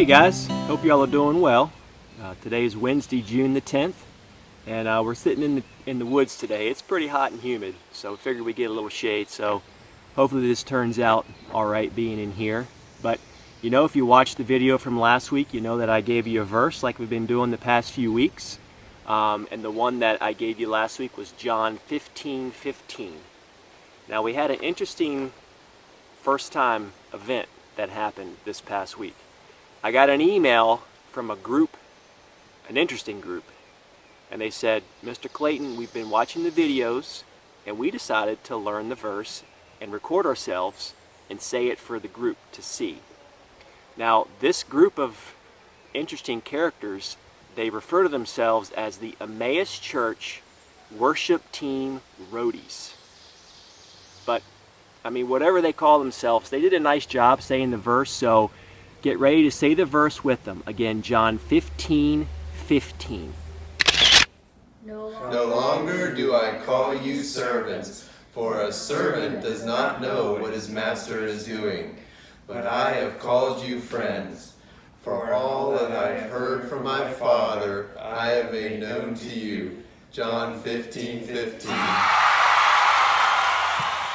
Hey guys, hope y'all are doing well. Today is Wednesday, June the 10th, and we're sitting in the woods today. It's pretty hot and humid, so we figured we'd get a little shade, so hopefully this turns out alright being in here. But you know, if you watched the video from last week, you know that I gave you a verse like we've been doing the past few weeks. And the one that I gave you last week was John 15:15. Now we had an interesting first time event that happened this past week. I got an email from a group, an interesting group, and they said, Mr. Clayton, we've been watching the videos and we decided to learn the verse and record ourselves and say it for the group to see. Now this group of interesting characters, they refer to themselves as the Emmaus Church Worship Team Roadies. But I mean, whatever they call themselves, they did a nice job saying the verse, so get ready to say the verse with them. Again, John 15:15. No longer do I call you servants, for a servant does not know what his master is doing, but I have called you friends. For all that I have heard from my Father, I have made known to you. John 15:15.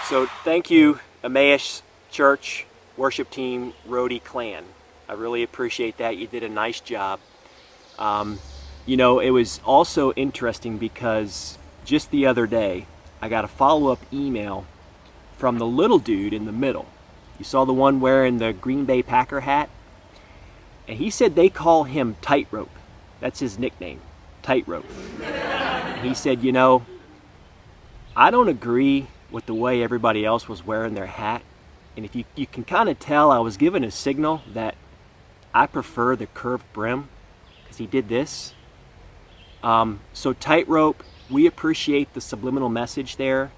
So thank you, Emmaus Church Worship Team Roadie Clan. I really appreciate that. You did a nice job. You know, it was also interesting because just the other day, I got a follow-up email from the little dude in the middle. You saw the one wearing the Green Bay Packer hat? And he said they call him Tightrope. That's his nickname, Tightrope. And he said, you know, I don't agree with the way everybody else was wearing their hat. And if you can kind of tell, I was given a signal that I prefer the curved brim because he did this. So Tightrope, we appreciate the subliminal message there.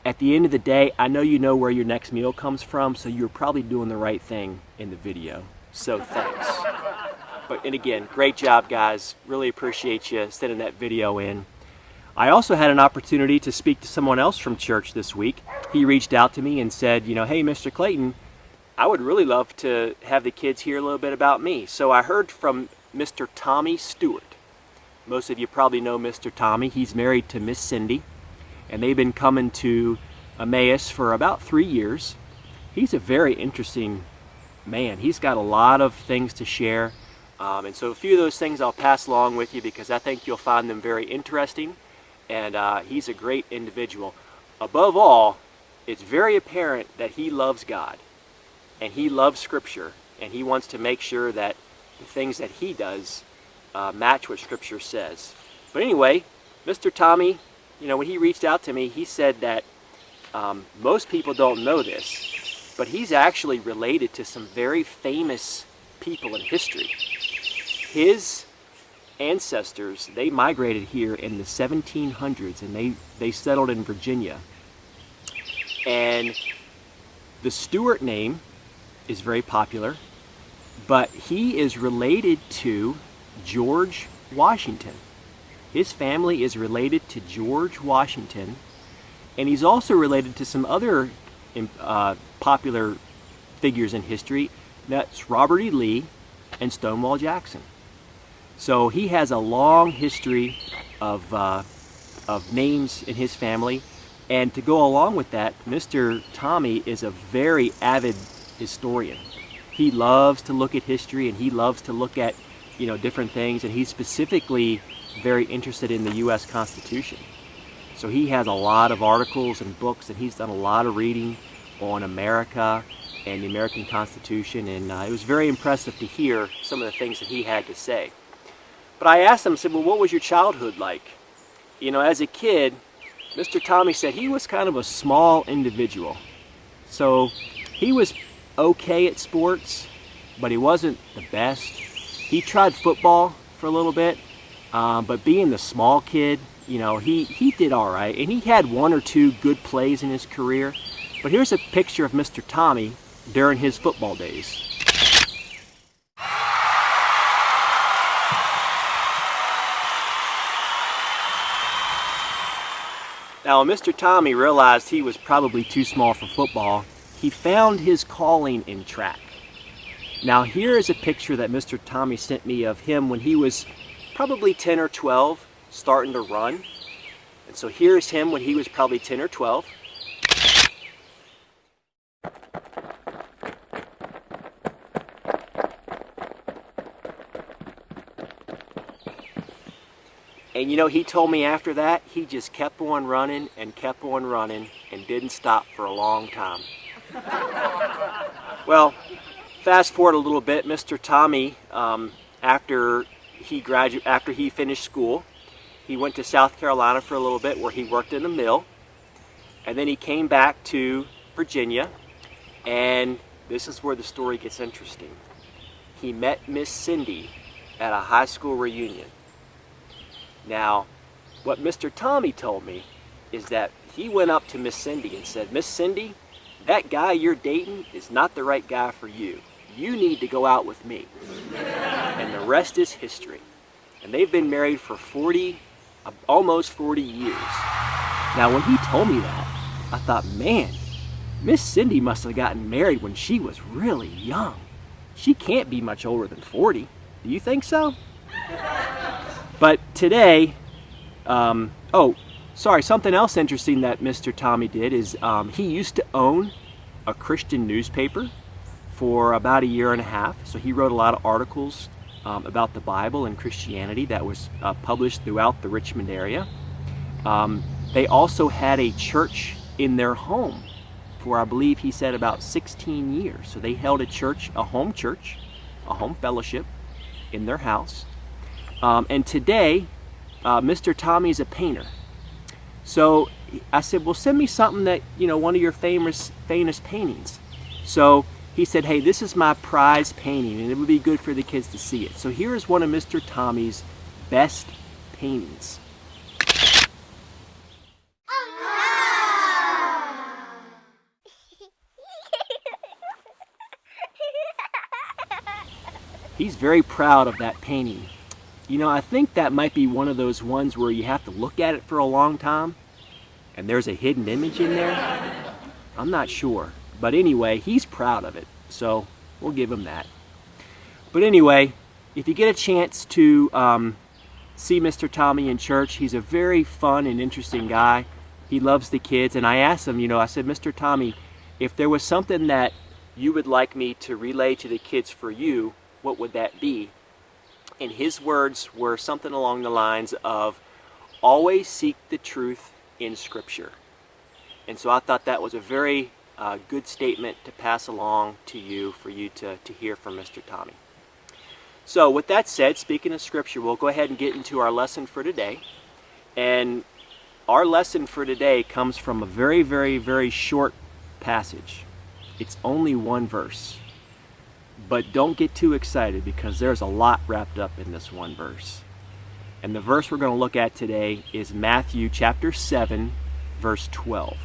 At the end of the day, I know you know where your next meal comes from, so you're probably doing the right thing in the video. So thanks. And again, great job, guys. Really appreciate you sending that video in. I also had an opportunity to speak to someone else from church this week. He reached out to me and said, you know, hey, Mr. Clayton, I would really love to have the kids hear a little bit about me. So I heard from Mr. Tommy Stewart. Most of you probably know Mr. Tommy. He's married to Miss Cindy, and they've been coming to Emmaus for about 3 years. He's a very interesting man. He's got a lot of things to share. And so a few of those things I'll pass along with you because I think you'll find them very interesting. And he's a great individual. Above all, it's very apparent that he loves God and he loves Scripture, and he wants to make sure that the things that he does match what Scripture says. But anyway, Mr. Tommy, you know, when he reached out to me, he said that most people don't know this, but he's actually related to some very famous people in history. His ancestors, they migrated here in the 1700s, and they settled in Virginia. And the Stewart name is very popular, but he is related to George Washington. His family is related to George Washington, and he's also related to some other popular figures in history. That's Robert E. Lee and Stonewall Jackson. So he has a long history of names in his family. And to go along with that, Mr. Tommy is a very avid historian. He loves to look at history, and he loves to look at, you know, different things, and he's specifically very interested in the U.S. Constitution. So he has a lot of articles and books, and he's done a lot of reading on America and the American Constitution, and it was very impressive to hear some of the things that he had to say. But I asked him, I said, well, what was your childhood like? You know, as a kid, Mr. Tommy said he was kind of a small individual. So he was okay at sports, but he wasn't the best. He tried football for a little bit, but being the small kid, you know, he did all right. And he had 1 or 2 good plays in his career. But here's a picture of Mr. Tommy during his football days. Now, when Mr. Tommy realized he was probably too small for football, he found his calling in track. Now here is a picture that Mr. Tommy sent me of him when he was probably 10 or 12, starting to run. And so here's him when he was probably 10 or 12. And you know, he told me after that, he just kept on running and kept on running and didn't stop for a long time. Well, fast forward a little bit, Mr. Tommy, after he finished school, he went to South Carolina for a little bit where he worked in a mill. And then he came back to Virginia, and this is where the story gets interesting. He met Miss Cindy at a high school reunion. Now, what Mr. Tommy told me is that he went up to Miss Cindy and said, "Miss Cindy, that guy you're dating is not the right guy for you. You need to go out with me." And the rest is history. And they've been married for almost 40 years. Now, when he told me that, I thought, man, Miss Cindy must have gotten married when she was really young. She can't be much older than 40. Do you think so? But today, something else interesting that Mr. Tommy did is he used to own a Christian newspaper for about a year and a half. So he wrote a lot of articles about the Bible and Christianity that was published throughout the Richmond area. They also had a church in their home for, I believe he said, about 16 years. So they held a home fellowship in their house. And today, Mr. Tommy's a painter. So I said, well, send me something that, one of your famous paintings. So he said, hey, this is my prize painting, and it would be good for the kids to see it. So here is one of Mr. Tommy's best paintings. He's very proud of that painting. I think that might be one of those ones where you have to look at it for a long time and there's a hidden image in there. I'm not sure. But anyway, he's proud of it, so we'll give him that. But anyway, if you get a chance to see Mr. Tommy in church, he's a very fun and interesting guy. He loves the kids, and I asked him, I said, Mr. Tommy, if there was something that you would like me to relay to the kids for you, what would that be? And his words were something along the lines of, always seek the truth in Scripture. And so I thought that was a very good statement to pass along to you, for you to hear from Mr. Tommy. So with that said, speaking of Scripture, we'll go ahead and get into our lesson for today. And our lesson for today comes from a very, very, very short passage. It's only one verse. But don't get too excited, because there's a lot wrapped up in this one verse. And the verse we're going to look at today is Matthew chapter 7, verse 12.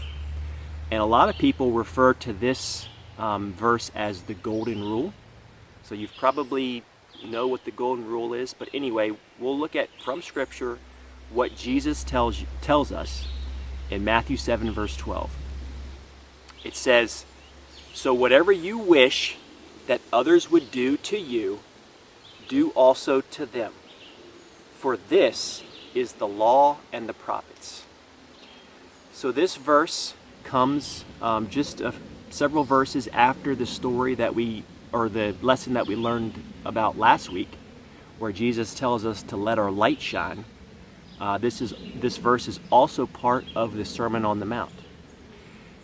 And a lot of people refer to this verse as the golden rule. So you've probably know what the golden rule is. But anyway, we'll look at from Scripture what Jesus tells us in Matthew 7, verse 12. It says, "So whatever you wish that others would do to you, do also to them. For this is the law and the prophets." So this verse comes just several verses after the story the lesson that we learned about last week, where Jesus tells us to let our light shine. This verse is also part of the Sermon on the Mount.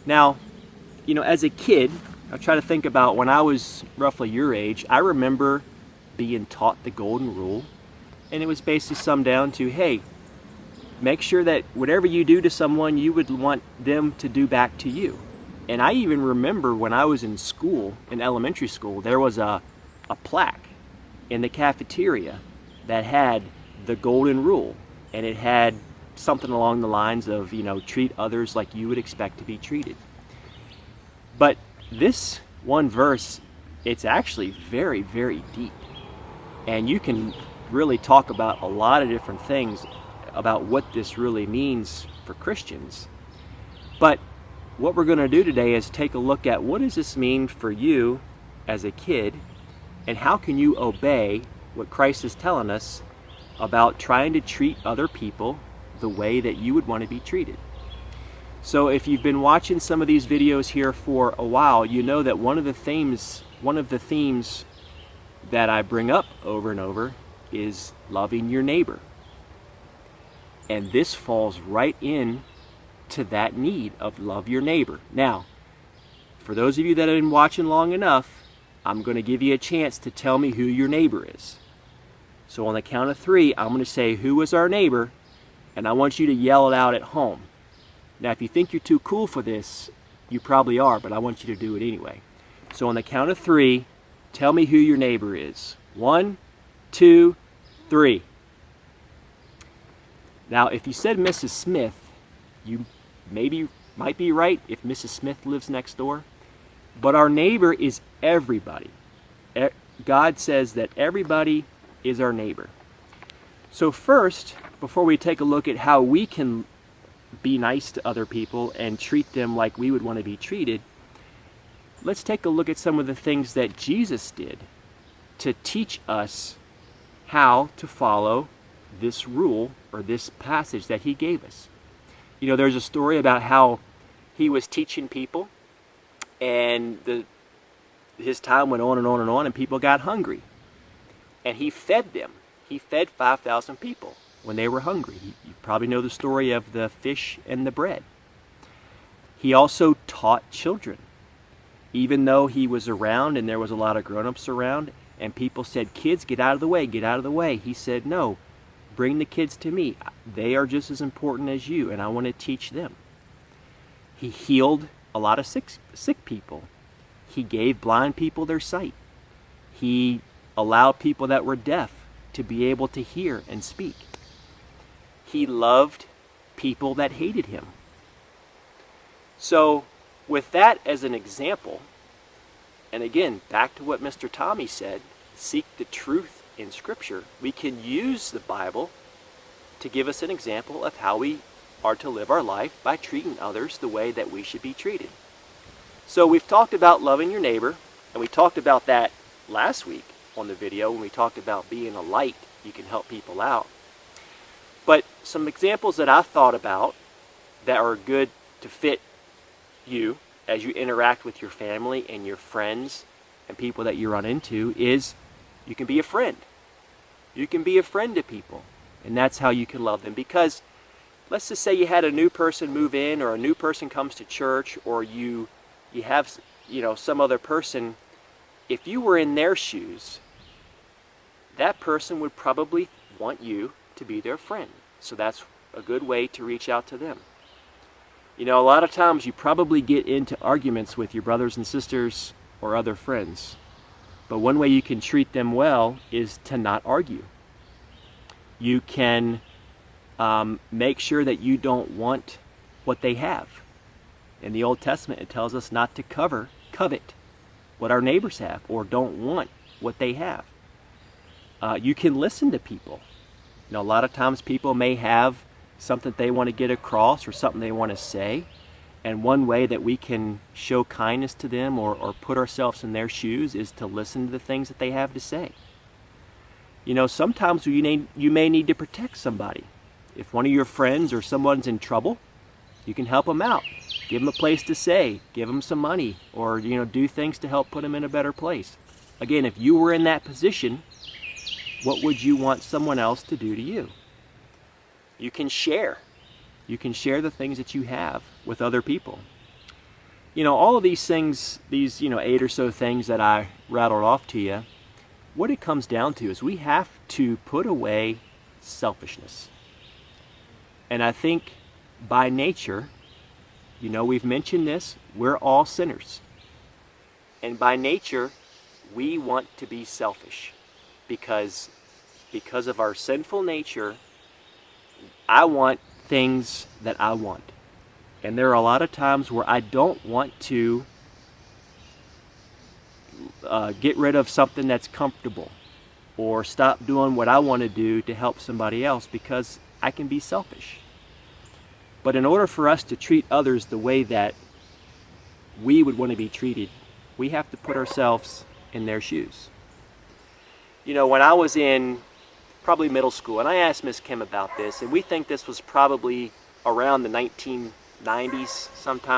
Now, as a kid, I try to think about when I was roughly your age. I remember being taught the golden rule, and it was basically summed down to, hey, make sure that whatever you do to someone, you would want them to do back to you. And I even remember when I was in school, in elementary school, there was a plaque in the cafeteria that had the golden rule, and it had something along the lines of, treat others like you would expect to be treated. But this one verse, it's actually very, very deep. And you can really talk about a lot of different things about what this really means for Christians. But what we're going to do today is take a look at, what does this mean for you as a kid, And how can you obey what Christ is telling us about trying to treat other people the way that you would want to be treated? So if you've been watching some of these videos here for a while, you know that one of the themes that I bring up over and over is loving your neighbor. And this falls right in to that need of love your neighbor. Now, for those of you that have been watching long enough, I'm going to give you a chance to tell me who your neighbor is. So on the count of 3, I'm going to say, who is our neighbor? And I want you to yell it out at home. Now, if you think you're too cool for this, you probably are, but I want you to do it anyway. So on the count of 3, tell me who your neighbor is. 1, 2, 3. Now, if you said Mrs. Smith, you might be right if Mrs. Smith lives next door. But our neighbor is everybody. God says that everybody is our neighbor. So first, before we take a look at how we can be nice to other people and treat them like we would want to be treated, let's take a look at some of the things that Jesus did to teach us how to follow this rule or this passage that he gave us. You know, there's a story about how he was teaching people, and his time went on and on and on, and people got hungry. And he fed them. He fed 5,000 people when they were hungry. You probably know the story of the fish and the bread. He also taught children. Even though he was around and there was a lot of grown-ups around, and people said, kids, get out of the way, get out of the way. He said, no, bring the kids to me. They are just as important as you, and I want to teach them. He healed a lot of sick people. He gave blind people their sight. He allowed people that were deaf to be able to hear and speak. He loved people that hated him. So, with that as an example, and again, back to what Mr. Tommy said, seek the truth in Scripture, we can use the Bible to give us an example of how we are to live our life by treating others the way that we should be treated. So we've talked about loving your neighbor, and we talked about that last week on the video when we talked about being a light. You can help people out. But some examples that I thought about that are good to fit you as you interact with your family and your friends and people that you run into is you can be a friend. You can be a friend to people, and that's how you can love them. Because let's just say you had a new person move in, or a new person comes to church, or you have, some other person. If you were in their shoes, that person would probably want you to be their friend. So that's a good way to reach out to them. A lot of times you probably get into arguments with your brothers and sisters or other friends. But one way you can treat them well is to not argue. You can make sure that you don't want what they have. In the Old Testament, it tells us not to covet what our neighbors have, or don't want what they have. You can listen to people. A lot of times people may have something they want to get across or something they want to say. And one way that we can show kindness to them or put ourselves in their shoes is to listen to the things that they have to say. Sometimes you may need to protect somebody. If one of your friends or someone's in trouble, you can help them out. Give them a place to stay. Give them some money, or do things to help put them in a better place. Again, if you were in that position, what would you want someone else to do to you? You can share. You can share the things that you have with other people. All of these things, these 8 or so things that I rattled off to you, what it comes down to is we have to put away selfishness. And I think by nature, we've mentioned this, we're all sinners. And by nature, we want to be selfish because of our sinful nature. I want things that I want. And there are a lot of times where I don't want to get rid of something that's comfortable or stop doing what I want to do to help somebody else because I can be selfish. But in order for us to treat others the way that we would want to be treated, we have to put ourselves in their shoes. When I was in probably middle school, and I asked Miss Kim about this, and we think this was probably around the 1990s,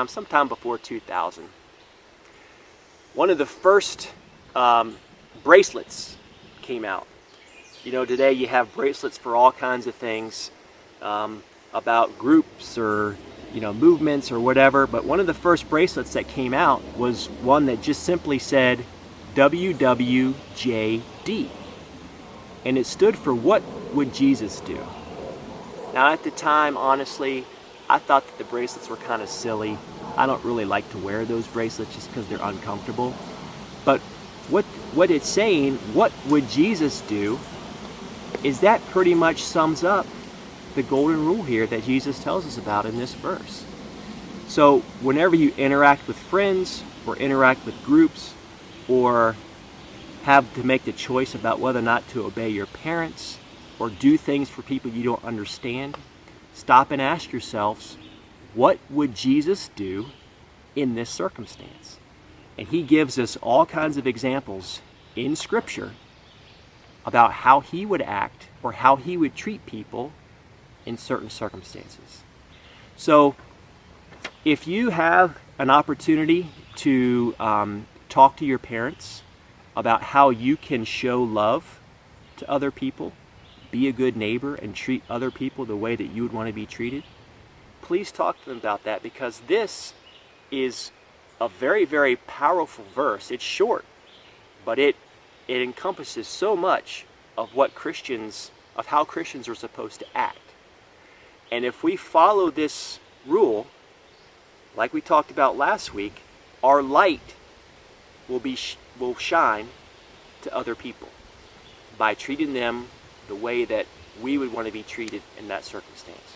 sometime before 2000. One of the first bracelets came out. Today you have bracelets for all kinds of things, about groups or movements or whatever, but one of the first bracelets that came out was one that just simply said WWJD, and it stood for What Would Jesus Do? Now at the time, honestly, I thought that the bracelets were kind of silly. I don't really like to wear those bracelets just because they're uncomfortable. But what it's saying, what would Jesus do, is that pretty much sums up the golden rule here that Jesus tells us about in this verse. So whenever you interact with friends or interact with groups or have to make the choice about whether or not to obey your parents or do things for people you don't understand, stop and ask yourselves, what would Jesus do in this circumstance? And he gives us all kinds of examples in Scripture about how he would act or how he would treat people in certain circumstances. So if you have an opportunity to talk to your parents about how you can show love to other people, be a good neighbor, and treat other people the way that you would want to be treated, please talk to them about that, because this is a very, very powerful verse. It's short, but it encompasses so much of how Christians are supposed to act. And if we follow this rule, like we talked about last week, our light will shine to other people by treating them the way that we would want to be treated in that circumstance.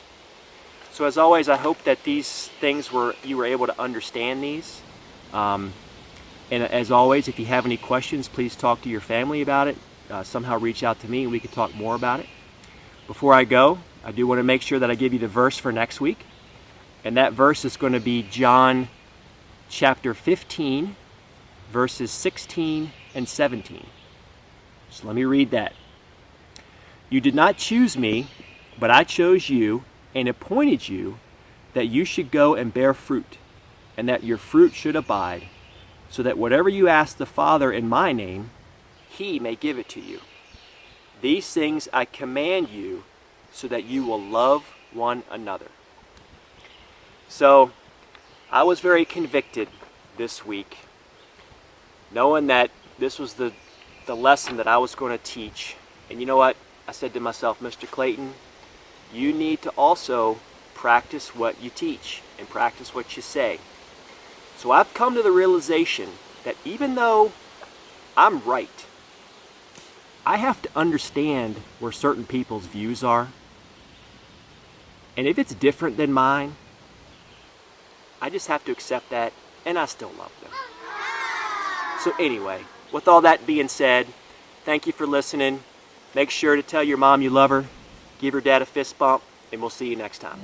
So as always, I hope that these things you were able to understand these. And as always, if you have any questions, please talk to your family about it. Somehow reach out to me and we can talk more about it. Before I go, I do want to make sure that I give you the verse for next week. And that verse is going to be John chapter 15, verses 16 and 17. So let me read that. You did not choose me, but I chose you and appointed you that you should go and bear fruit, and that your fruit should abide, so that whatever you ask the Father in my name, he may give it to you. These things I command you, so that you will love one another. So I was very convicted this week, knowing that this was the lesson that I was going to teach. And you know what? I said to myself, Mr. Clayton, you need to also practice what you teach and practice what you say. So I've come to the realization that even though I'm right, I have to understand where certain people's views are. And if it's different than mine, I just have to accept that, and I still love them. So anyway, with all that being said, thank you for listening. Make sure to tell your mom you love her, give her dad a fist bump, and we'll see you next time.